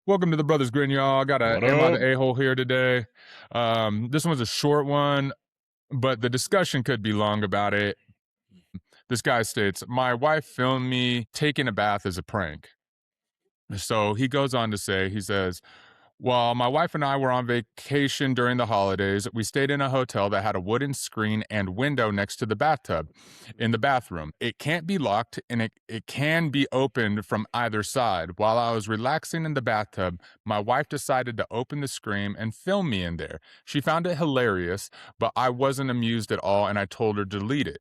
Welcome to the Brothers Grin, y'all. I got a What Am I up? the A-hole here today. This one's a short one, but the discussion could be long about it. This guy states, my wife filmed me taking a bath as a prank. So he goes on to say, he says, while my wife and I were on vacation during the holidays, we stayed in a hotel that had a wooden screen and window next to the bathtub in the bathroom. It can't be locked and it can be opened from either side. While I was relaxing in the bathtub, my wife decided to open the screen and film me in there. She found it hilarious, but I wasn't amused at all and I told her to delete it.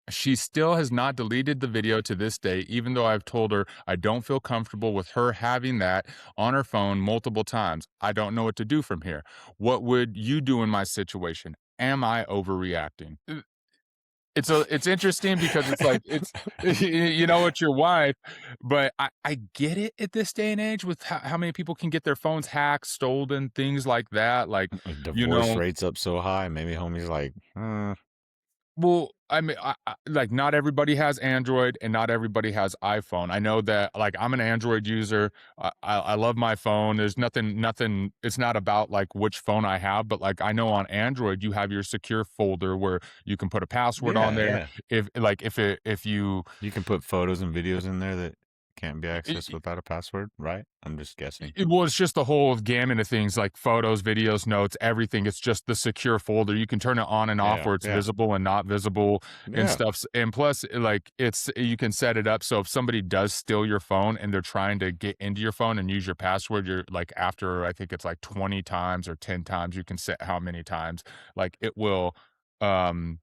She still has not deleted the video to this day, even though I've told her I don't feel comfortable with her having that on her phone multiple times. I don't know what to do from here. What would you do in my situation? Am I overreacting? It's interesting because it's like it's it's your wife, but I get it at this day and age with how many people can get their phones hacked, stolen, things like that. Like, you Divorce know, rates up so high. Maybe homie's like, well, I mean, like not everybody has Android and not everybody has iPhone. I know that, like, I'm an Android user. I love my phone. There's nothing. It's not about like which phone I have, but like I know on Android you have your secure folder where you can put a password on yeah, there. yeah. If you You can put photos and videos in there that can't be accessed without a password, right? I'm just guessing. Well, it's just the whole gamut of things like photos, videos, notes, everything. It's just the secure folder. You can turn it on and off Yeah, where it's yeah, visible and not visible and yeah, stuff. And plus, like you can set it up so if somebody does steal your phone and they're trying to get into your phone and use your password, you're like after I think it's like 20 times or 10 times, you can set how many times. Like it will um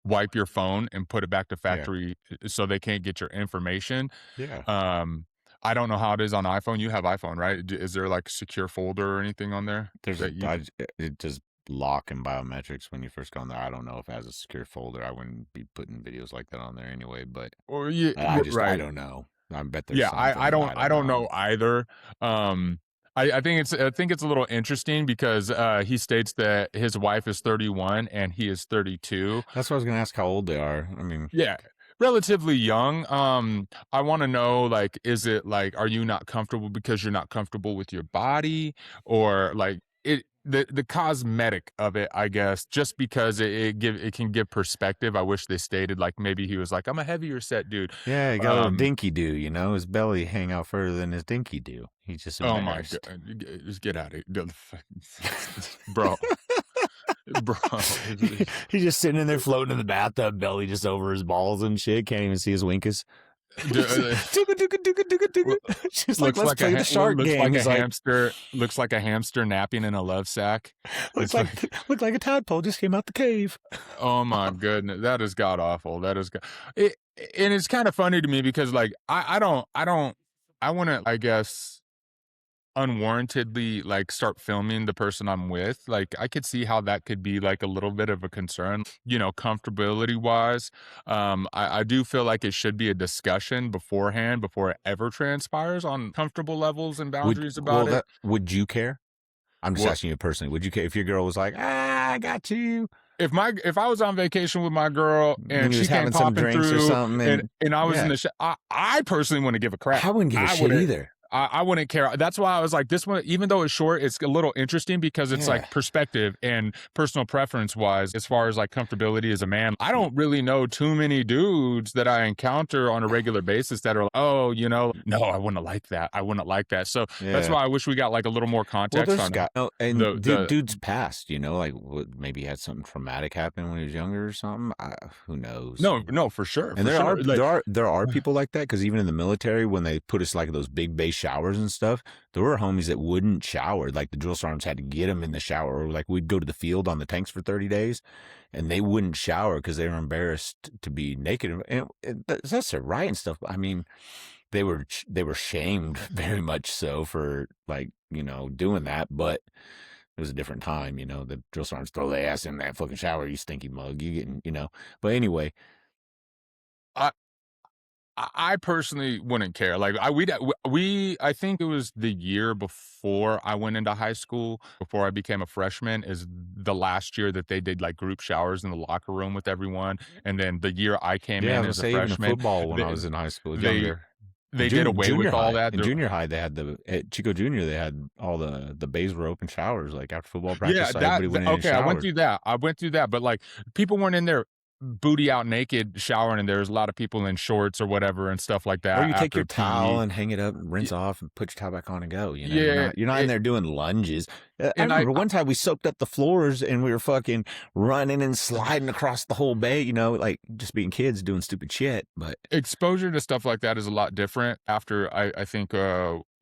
wipe your phone and put it back to yeah, factory so they can't get your information. yeah. um, I don't know how it is on iPhone. You have iPhone, right? Is there like a secure folder or anything on there There's a, that you it does lock and biometrics when you first go on there. I don't know if it has a secure folder. I wouldn't be putting videos like that on there anyway, but or you I right. don't know. I bet there's Yeah, I something, but don't I I don't don't know. know either. Um, I think it's a little interesting because he states that his wife is 31 and he is 32. That's what I was gonna ask how old they are. I mean, Yeah, relatively young. I wanna know, like, is it, like, are you not comfortable because you're not comfortable with your body? Or, like, the cosmetic of it, I guess, just because it can give perspective. I wish they stated, like, maybe he was like, "I'm a heavier set dude." yeah, he got a little Um, dinky do, you know, his belly hang out further than his dinky do. He's just oh my embarrassed. god, just get out of here. Bro, bro. He's just sitting in there floating in the bathtub, belly just over his balls and shit. Can't even see his winkus. She's like, Looks let's like play the shark looks game. like a He's like, hamster. Looks like a hamster napping in a love sack. looks It's like like, look like a tadpole just came out the cave. oh my goodness, that is god awful. That is, it, and it's kind of funny to me because like I wouldn't, I guess, unwarrantedly like start filming the person I'm with. Like I could see how that could be like a little bit of a concern, comfortability wise. I do feel like it should be a discussion beforehand before it ever transpires on comfortable levels and boundaries about it. Would you care? I'm just What asking you personally. Would you care if your girl was like, I got you, if I was on vacation with my girl and and he she was came having some popping drinks or through something, and I was in yeah, the I personally wouldn't give a crap. I wouldn't give a I shit wouldn't either. I wouldn't care. That's why I was like, this one, even though it's short, it's a little interesting because it's Yeah. like perspective and personal preference wise, as far as like comfortability as a man. I don't really know too many dudes that I encounter on a regular basis that are like, oh, no, I wouldn't like that. I wouldn't like that. So that's Yeah. why I wish we got like a little more Well, context there's on got no, and the dude's past, you know, like maybe he had something traumatic happen when he was younger or something. Who knows? no, for sure, And for there are sure. Like, people like that because even in the military, when they put us like those big base showers and stuff, there were homies that wouldn't shower. Like the drill sergeants had to get them in the shower, or like we'd go to the field on the tanks for 30 days, and they wouldn't shower because they were embarrassed to be naked. And that's their right and stuff. But I mean, they were shamed very much so for like doing that, but. It was a different time, the drill sergeants throw their ass in that fucking shower, you stinky mug, you getting. But anyway, I I personally wouldn't care. Like I think it was the year before I went into high school, before I became a freshman, is the last year that they did like group showers in the locker room with everyone. And then the year I came yeah, I in was gonna as a say even in freshman, football when I they was in high school, they younger. they did away with all that. In junior high, they had at Chico Junior, they had all the bays were open showers. Like after football practice, Yeah, so everybody went in and okay, showered. I went through that, but, like, people weren't in there booty out naked showering, and there was a lot of people in shorts or whatever and stuff like Or that you take after your towel PE. and hang it up and Y rinse off and put your towel back on and go. You know, yeah, you're not in there doing lunges. I and remember one time we soaked up the floors and we were fucking running and sliding across the whole bay. You know, like just being kids doing stupid shit. But exposure to stuff like that is a lot different after I think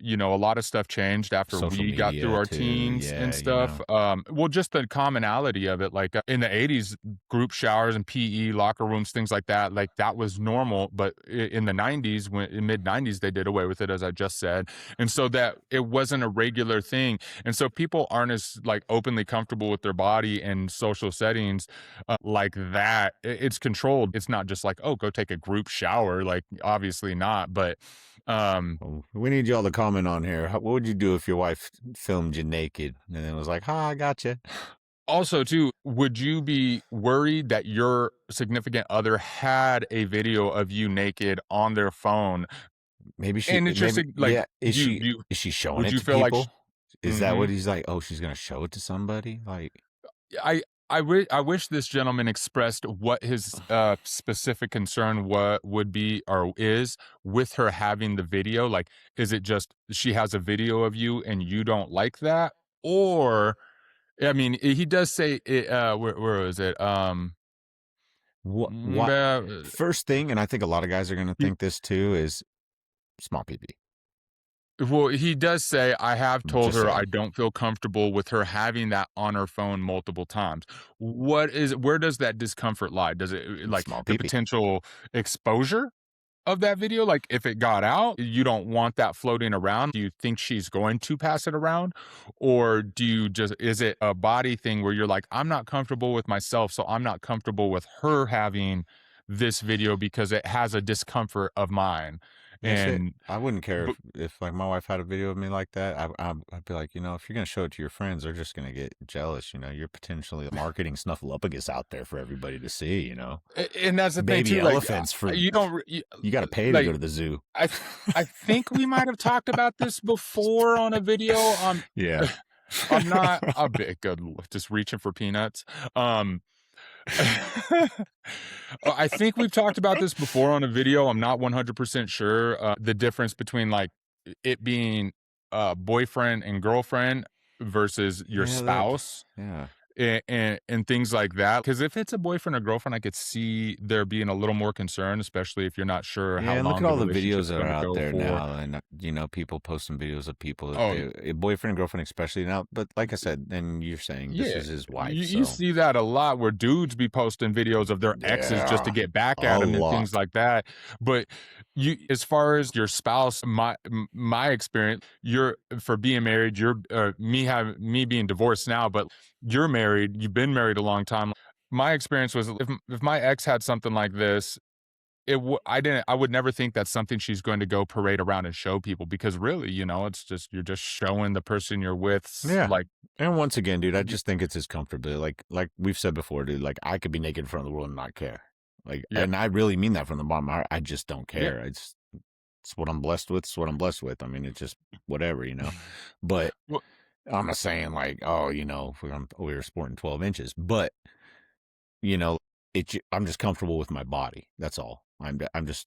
you know, a lot of stuff changed after social we got through media our too, teens and yeah, you stuff. know. Well, just the commonality of it, like in the 80s, group showers and PE locker rooms, things like that was normal. But in the 90s, when in mid 90s, they did away with it, as I just said, and so that it wasn't a regular thing, and so people aren't as like openly comfortable with their body in social settings like that. It's controlled. It's not just like, oh, go take a group shower. Like, obviously not, but um Well, we need y'all to comment on here. What would you do if your wife filmed you naked and then was like, "Ha, I got you." also too, would you be worried that your significant other had a video of you naked on their phone and it's just Maybe, like, yeah. you Is she showing would it you to feel like people? Is that mhm. what he's like? Oh, she's gonna show it to somebody? Like, I wish this gentleman expressed what his specific concern would be or is with her having the video. Like, is it just she has a video of you and you don't like that? Or, I mean, he does say it, where is it? what? Uh, First thing, and I think a lot of guys are gonna he, think this too, is small PP. well, he does say, I have told Just her I saying, don't feel comfortable with her having that on her phone multiple times. Where does that discomfort lie? Does it like small the PP. potential exposure of that video? Like, if it got out, you don't want that floating around. Do you think she's going to pass it around? Or do you just, is it a body thing where you're like, I'm not comfortable with myself, so I'm not comfortable with her having this video because it has a discomfort of mine? That's it. And, I wouldn't care but, if like my wife had a video of me like that. I'd be like, you know, if you're gonna show it to your friends, they're just gonna get jealous. You know, you're potentially marketing snuffleupagus out there for everybody to see. You know, and that's the thing baby too, like, elephants for you don't, you got to pay to go like, to the zoo. I think we might have talked about this before on a video. Yeah. I'm not a bit good, just reaching for peanuts. I think we've talked about this before on a video. I'm not 100% sure. The difference between like it being boyfriend and girlfriend versus your Yeah, that. spouse Yeah. and things like that. Because if it's a boyfriend or girlfriend, I could see there being a little more concern, especially if you're not sure Yeah, how and look long at the all the videos relationship's that are going to out go there for. now, and you know, people posting videos of people that Oh, they boyfriend and girlfriend, especially now. But like I said, and you're saying this yeah, is his wife, you so see that a lot where dudes be posting videos of their exes just to yeah, get back a at them and things lot. like that. But you, as far as your spouse, my experience, you're for being married, you're me being divorced now, but you're married, you've been married a long time. My experience was if my ex had something like this, I would never think that's something she's going to go parade around and show people because really, you know, it's just you're just showing the person you're with, Yeah. like, And once again, dude, I just think it's his comfortability. Like we've said before, dude, like I could be naked in front of the world and not care. Like, yeah, and I really mean that from the bottom of my heart. I just don't yeah. care. It's what I'm blessed with. It's what I'm blessed with. I mean, it's just whatever, you know. But Well, I'm not saying like, oh, you know, we were sporting 12 inches, but you know, I'm just comfortable with my body. That's all. I'm just,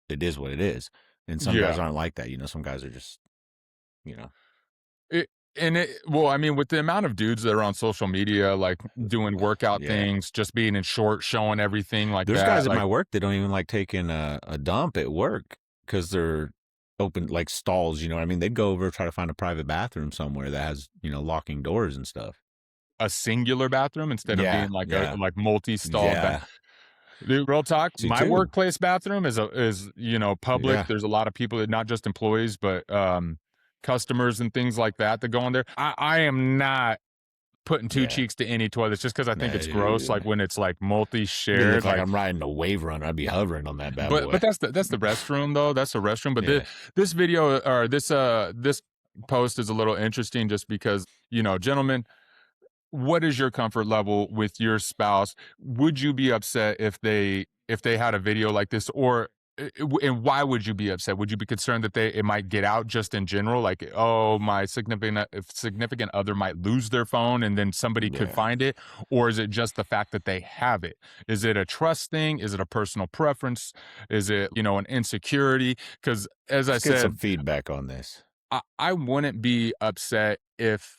it is what it is. And some guys yeah. aren't like that. You know, some guys are just, you know, It well, I mean, with the amount of dudes that are on social media, like doing workout yeah. things, just being in short, showing everything like There's guys that, at like my work that don't even like taking a dump at work because they're open like stalls. You know what I mean? They'd go over try to find a private bathroom somewhere that has you know locking doors and stuff. a singular bathroom instead of Yeah, being like a yeah, multi-stalled yeah. dude, real talk, See my too. workplace bathroom is, you know, public. Yeah, There's a lot of people that not just employees, but customers and things like that that go in there. I am not putting two yeah. cheeks to any toilets just because I think Nah, it's gross, like dude. when it's like Me look multi-shared, like like. I'm riding a wave runner. I'd be hovering on that bad But boy. that's the restroom though. That's the restroom. But Yeah. this video or this post is a little interesting just because, you know, gentlemen, what is your comfort level with your spouse? Would you be upset if they had a video like this, or And why would you be upset? Would you be concerned that it might get out just in general? Like, oh, my significant other might lose their phone and then somebody could Yeah. find it? Or is it just the fact that they have it? Is it a trust thing? Is it a personal preference? Is it, an insecurity? Because as I Let's get some said, feedback on this. I wouldn't be upset if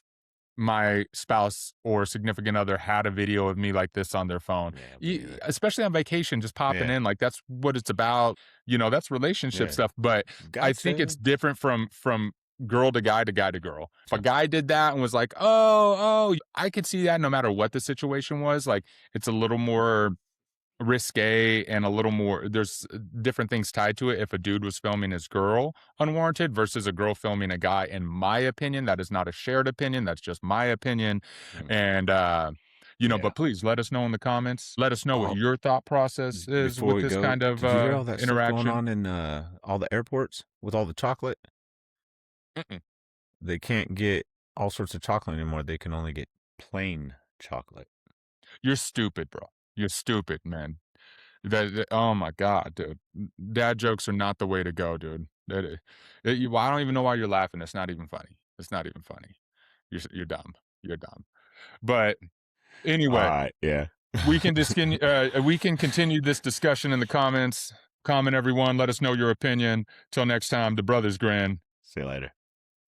my spouse or significant other had a video of me like this on their phone, Yeah, me either. especially on vacation, just popping Yeah. in. Like that's what it's about. That's relationship Yeah. stuff. But I think it's Gotcha. different from girl to guy to guy to girl. If a guy did that and was like, oh, I could see that no matter what the situation was. Like it's a little more risque and a little more there's different things tied to it if a dude was filming his girl unwarranted versus a girl filming a guy. In my opinion, that is not a shared opinion, that's just my opinion. Mm, And yeah. but please let us know in the comments, let us know what Oh, your thought process is before with we this go, kind of did you hear all that stuff going interaction. on in all the airports with all the chocolate? Mm-mm. They can't get all sorts of chocolate anymore. They can only get plain chocolate. You're stupid, bro. You're stupid, man. Oh my god, dude. Dad jokes are not the way to go, dude. I don't even know why you're laughing. It's not even funny. It's not even funny. You're dumb. You're dumb. But All anyway, right. Yeah. we can continue this discussion in the comments. Comment everyone. Let us know your opinion. Till next time, the brothers grin. See you later.